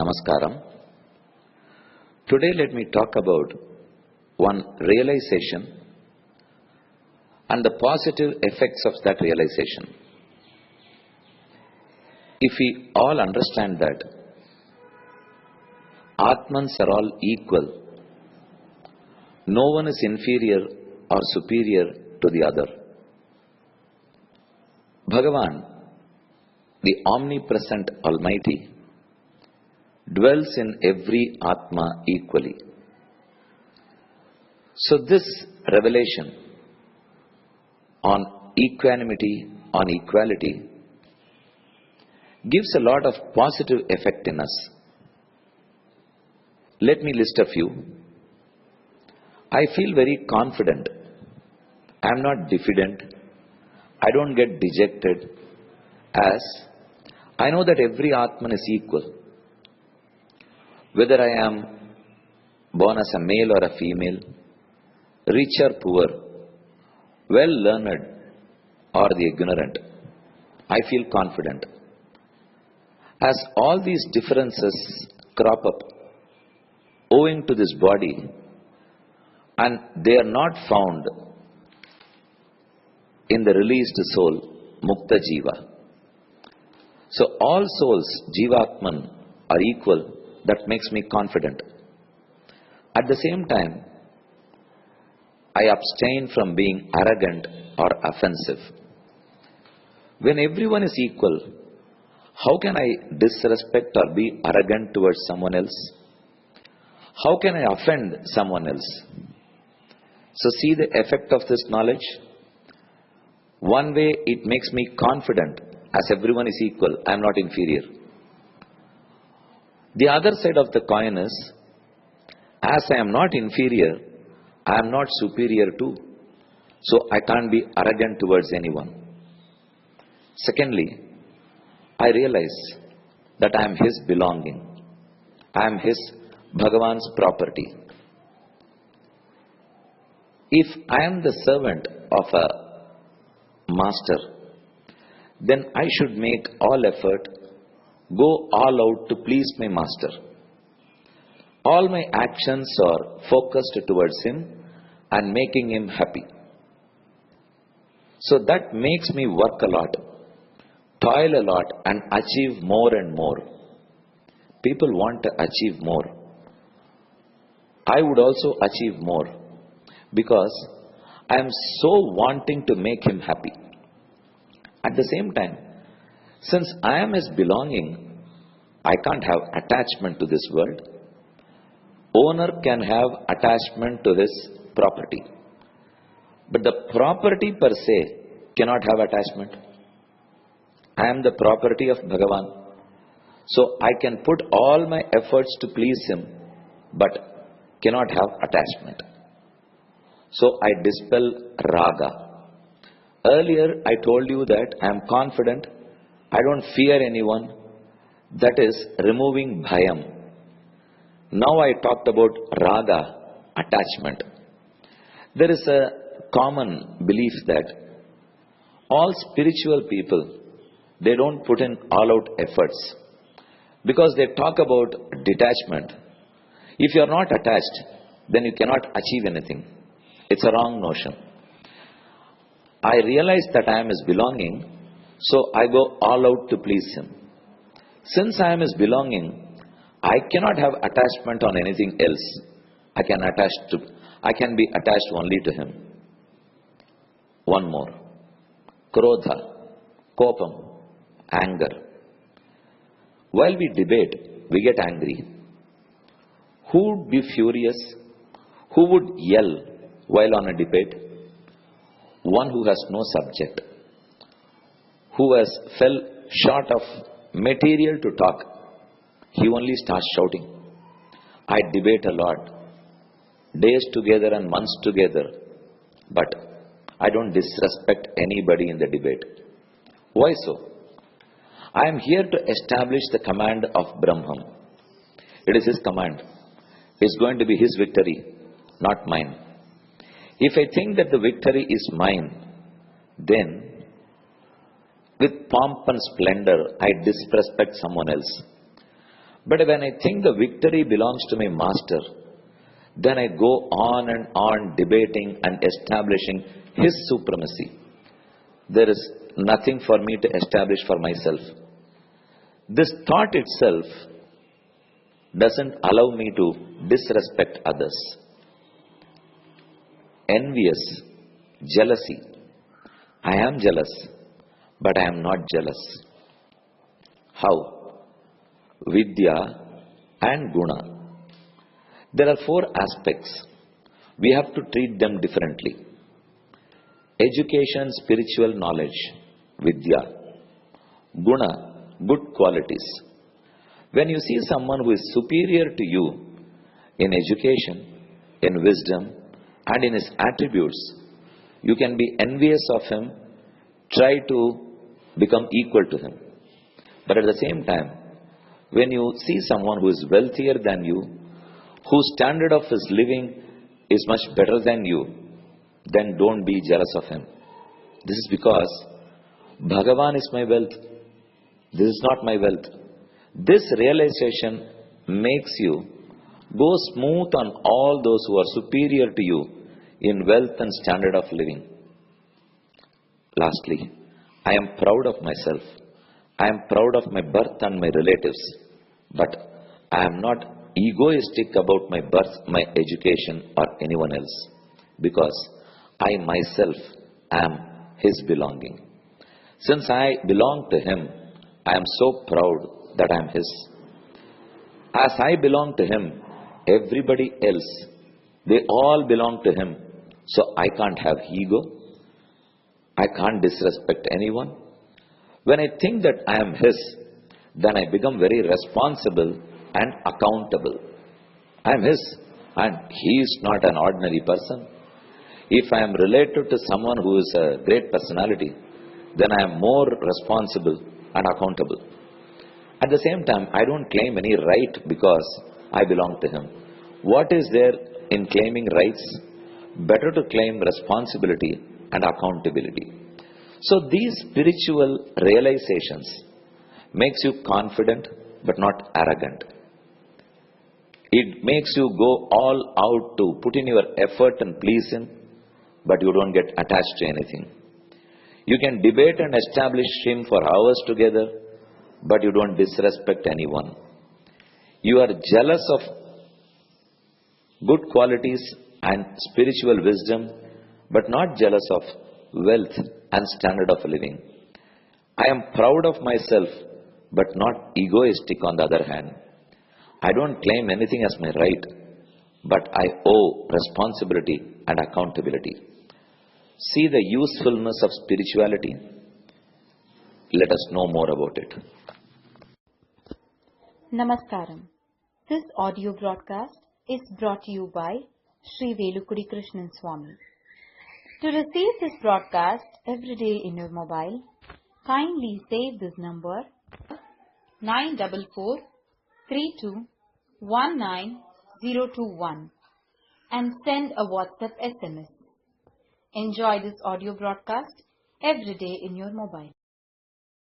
Namaskaram. Today let me talk about one realization and the positive effects of that realization. If we all understand that Atmans are all equal, no one is inferior or superior to the other. Bhagavan, the omnipresent Almighty, dwells in every Atma equally. So this revelation on equanimity, on equality, gives a lot of positive effect in us. Let me list a few. I feel very confident. I am not diffident. I don't get dejected, as I know that every Atman is equal. Whether I am born as a male or a female, rich or poor, well-learned or the ignorant, I feel confident. As all these differences crop up owing to this body, and they are not found in the released soul, Mukta Jiva. So all souls, Jivatman, are equal. That makes me confident. At the same time, I abstain from being arrogant or offensive. When everyone is equal, how can I disrespect or be arrogant towards someone else? How can I offend someone else? So see the effect of this knowledge. One way it makes me confident, as everyone is equal, I am not inferior. The other side of the coin is, as I am not inferior, I am not superior too. So I can't be arrogant towards anyone. Secondly, I realize that I am His belonging. I am His Bhagavan's property. If I am the servant of a master, then I should make all effort, go all out to please my master. All my actions are focused towards him and making him happy. So that makes me work a lot, toil a lot, and achieve more and more. People want to achieve more. I would also achieve more, because I am so wanting to make him happy. At the same time, since I am his belonging, I can't have attachment to this world. Owner can have attachment to his property, but the property per se cannot have attachment. I am the property of Bhagavan, so I can put all my efforts to please him, but cannot have attachment. So I dispel raga. Earlier I told you that I am confident, I don't fear anyone. That is removing bhayam. Now I talked about raga, attachment. There is a common belief that all spiritual people, they don't put in all-out efforts, because they talk about detachment. If you are not attached, then you cannot achieve anything. It's a wrong notion. I realize that I am his belonging, so I go all out to please him. Since I am his belonging, I cannot have attachment on anything else. I can be attached only to him. One more. Krodha, kopam, anger. While we debate, we get angry. Who would be furious? Who would yell while on a debate? One who has no subject, who has fell short of material to talk. He only starts shouting. I debate a lot, days together and months together, but I don't disrespect anybody in the debate. Why so? I am here to establish the command of Brahman. It is his command. It's going to be his victory, not mine. If I think that the victory is mine, then with pomp and splendor, I disrespect someone else. But when I think the victory belongs to my master, then I go on and on debating and establishing his supremacy. There is nothing for me to establish for myself. This thought itself doesn't allow me to disrespect others. Envious, jealousy. I am jealous, but I am not jealous. How? Vidya and Guna. There are 4 aspects. We have to treat them differently. Education, spiritual knowledge, Vidya. Guna, good qualities. When you see someone who is superior to you in education, in wisdom, and in his attributes, you can be envious of him, try to become equal to him. But at the same time, when you see someone who is wealthier than you, whose standard of his living is much better than you, then don't be jealous of him. This is because Bhagavan is my wealth. This is not my wealth. This realization makes you go smooth on all those who are superior to you in wealth and standard of living. Lastly, I am proud of myself. I am proud of my birth and my relatives. But I am not egoistic about my birth, my education, or anyone else. Because I myself am his belonging. Since I belong to him, I am so proud that I am his. As I belong to him, everybody else, they all belong to him. So I can't have ego. I can't disrespect anyone. When I think that I am his, then I become very responsible and accountable. I am his, and he is not an ordinary person. If I am related to someone who is a great personality, then I am more responsible and accountable. At the same time, I don't claim any right because I belong to him. What is there in claiming rights? Better to claim responsibility and accountability. So these spiritual realizations makes you confident but not arrogant. It makes you go all out to put in your effort and please him, but you don't get attached to anything. You can debate and establish him for hours together, but you don't disrespect anyone. You are jealous of good qualities and spiritual wisdom, but not jealous of wealth and standard of living. I am proud of myself, but not egoistic on the other hand. I don't claim anything as my right, but I owe responsibility and accountability. See the usefulness of spirituality. Let us know more about it. Namaskaram. This audio broadcast is brought to you by Sri Velukudi Krishnan Swamy. To receive this broadcast every day in your mobile, kindly save this number 94432190021 and send a WhatsApp SMS. Enjoy this audio broadcast every day in your mobile.